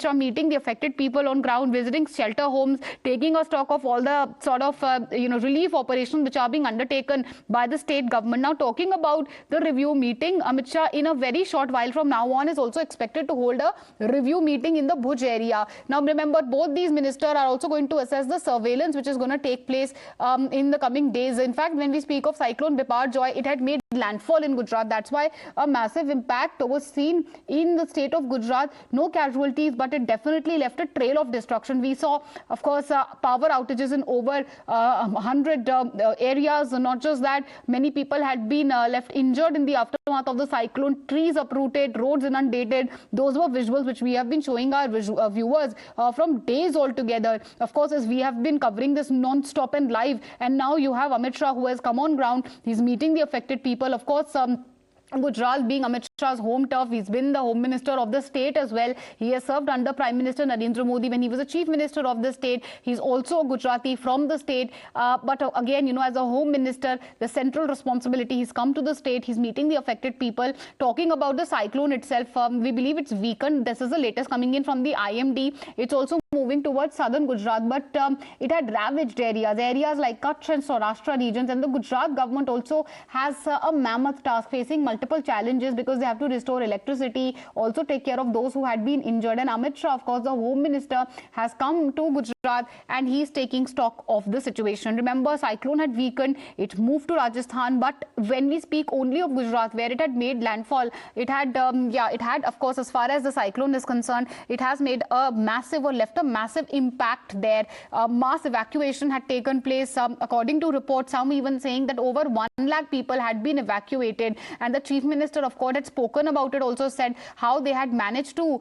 Shah meeting the affected people on ground, visiting shelter homes, taking a stock of all the sort of relief operations which are being undertaken by the state government. Now, talking about the review meeting, Amit Shah in a very short while from now on is also expected to hold a review meeting in the Bhuj area. Now, remember, both these ministers are also going to assess the surveillance which is going to take place in the coming days. In fact, when we speak of Cyclone Biparjoy, it had made landfall in Gujarat. That's why a massive impact was seen in the state of Gujarat. No casualties, but it definitely left a trail of destruction. We saw, of course, power outages in over 100 areas. Not just that, many people had been left injured in the aftermath of the cyclone. Trees uprooted, roads inundated. Those were visuals which we have been showing our viewers from days altogether. Of course, as we have been covering this non-stop and live, and now you have Amit Shah who has come on ground. He's meeting the affected people. Of course, Gujarat being Amit Shah's home turf, he's been the Home Minister of the state as well. He has served under Prime Minister Narendra Modi when he was the Chief Minister of the state. He's also a Gujarati from the state. But again, as a Home Minister, the central responsibility, he's come to the state, he's meeting the affected people. Talking about the cyclone itself, we believe it's weakened. This is the latest coming in from the IMD. It's also moving towards southern Gujarat, but it had ravaged areas like Kutch and Saurashtra regions, and the Gujarat government also has a mammoth task, facing multiple challenges because they have to restore electricity, also take care of those who had been injured. And Amit Shah, of course, the Home Minister, has come to Gujarat and he's taking stock of the situation. Remember, cyclone had weakened, it moved to Rajasthan, but when we speak only of Gujarat, where it had made landfall, it had, of course, as far as the cyclone is concerned, it has made a massive, or left a massive impact there. Mass evacuation had taken place. According to reports, some even saying that over 1 lakh people had been evacuated, and the Chief Minister, of course, had spoken about it, also said how they had managed to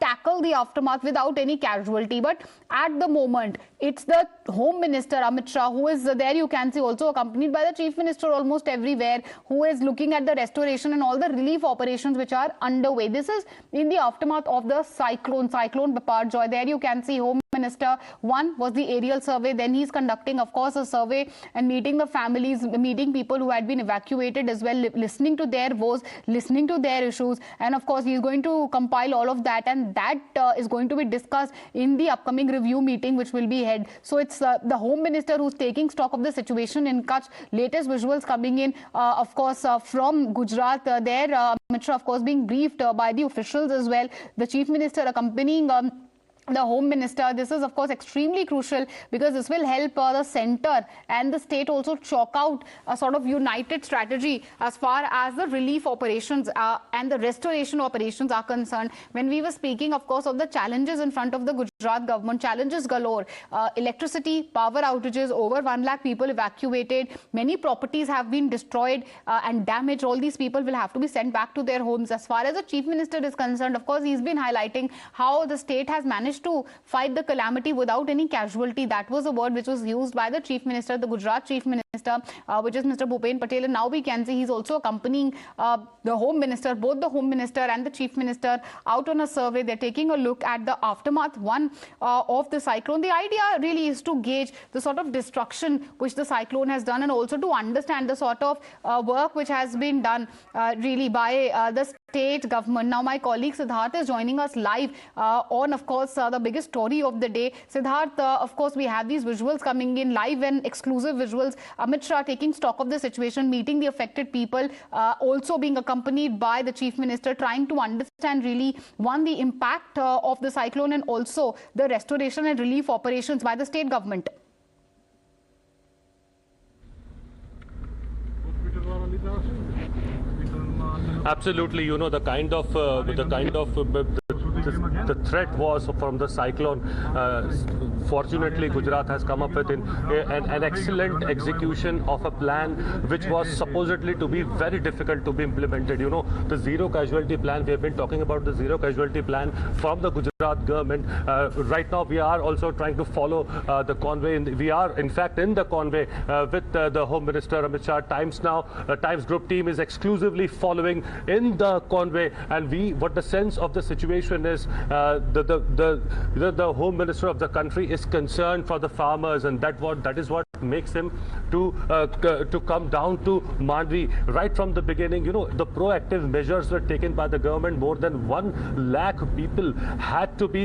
tackle the aftermath without any casualty. But at the moment, it's the Home Minister Amit Shah who is there, you can see, also accompanied by the Chief Minister almost everywhere, who is looking at the restoration and all the relief operations which are underway. This is in the aftermath of the Cyclone Biparjoy. There you can see Home Minister. One was the aerial survey, then he's conducting, of course, a survey and meeting the families, meeting people who had been evacuated as well, listening to their woes, listening to their issues, and of course he's going to compile all of that, and that is going to be discussed in the upcoming review meeting which will be held. So it's the Home Minister who's taking stock of the situation in Kutch. Latest visuals coming in, of course, from Gujarat. There, Amit Shah, of course, being briefed by the officials as well. The Chief Minister accompanying the Home Minister. This is, of course, extremely crucial because this will help the centre and the state also chalk out a sort of united strategy as far as the relief operations and the restoration operations are concerned. When we were speaking, of course, of the challenges in front of the Gujarat government, challenges galore, electricity, power outages, over 1 lakh people evacuated, many properties have been destroyed and damaged. All these people will have to be sent back to their homes. As far as the Chief Minister is concerned, of course, he's been highlighting how the state has managed to fight the calamity without any casualty. That was a word which was used by the Chief Minister, the Gujarat Chief Minister, which is Mr. Bhupendra Patel. And now we can see he's also accompanying the Home Minister, both the Home Minister and the Chief Minister, out on a survey. They're taking a look at the aftermath of the cyclone. The idea really is to gauge the sort of destruction which the cyclone has done, and also to understand the sort of work which has been done really by the state government. Now, my colleague Siddharth is joining us live on, of course, the biggest story of the day. Siddharth, of course, we have these visuals coming in live and exclusive visuals. Amit Shah taking stock of the situation, meeting the affected people, also being accompanied by the Chief Minister, trying to understand really, one, the impact of the cyclone and also the restoration and relief operations by the state government. Absolutely, the kind of the threat was from the cyclone. Fortunately, Gujarat has come up with an excellent execution of a plan which was supposedly to be very difficult to be implemented. The zero casualty plan, we have been talking about the zero casualty plan from the Gujarat government. Right now, we are also trying to follow the convoy. We are, in fact, in the convoy with the Home Minister Amit Shah. Times Group team is exclusively following in the convoy, and what the sense of the situation is is the Home Minister of the country is concerned for the farmers, and that is what makes him to come down to Mandvi right from the beginning. You know, the proactive measures were taken by the government. More than 1 lakh people had to be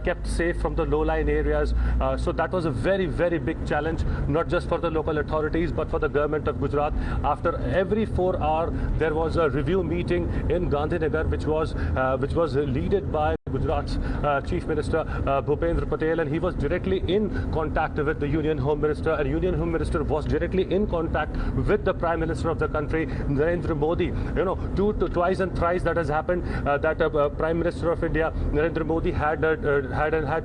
kept safe from the low-lying areas. So that was a very, very big challenge, not just for the local authorities, but for the government of Gujarat. After every 4 hours, there was a review meeting in Gandhinagar, which was led by Gujarat's Chief Minister Bhupendra Patel, and he was directly in contact with the Union Home Minister, and Union Home Minister was directly in contact with the Prime Minister of the country, Narendra Modi. You know, twice and thrice that has happened. That Prime Minister of India, Narendra Modi, had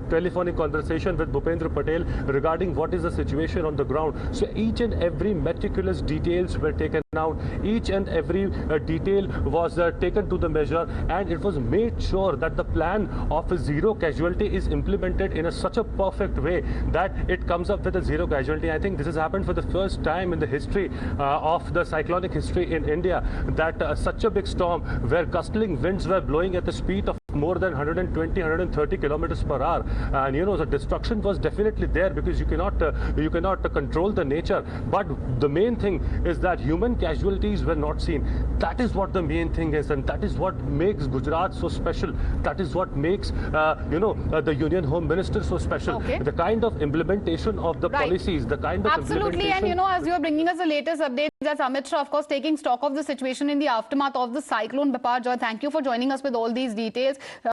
telephonic conversation with Bhupendra Patel regarding what is the situation on the ground. So each and every meticulous details were taken out. Each and every detail was taken to the measure, and it was made sure that the plan of a zero casualty is implemented in such a perfect way that it comes up with a zero casualty. I think this has happened for the first time in the history of the cyclonic history in India, that such a big storm where gustling winds were blowing at the speed of more than 120, 130 kilometers per hour, and you know, the destruction was definitely there, because you cannot control the nature. But the main thing is that human casualties were not seen. That is what the main thing is, and that is what makes Gujarat so special. That is what makes the Union Home Minister so special. Okay. The kind of implementation of the policies, the kind of absolutely, and you know, as you are bringing us the latest updates, that's Amit Shah, of course, taking stock of the situation in the aftermath of the cyclone Biparjoy. Thank you for joining us with all these details.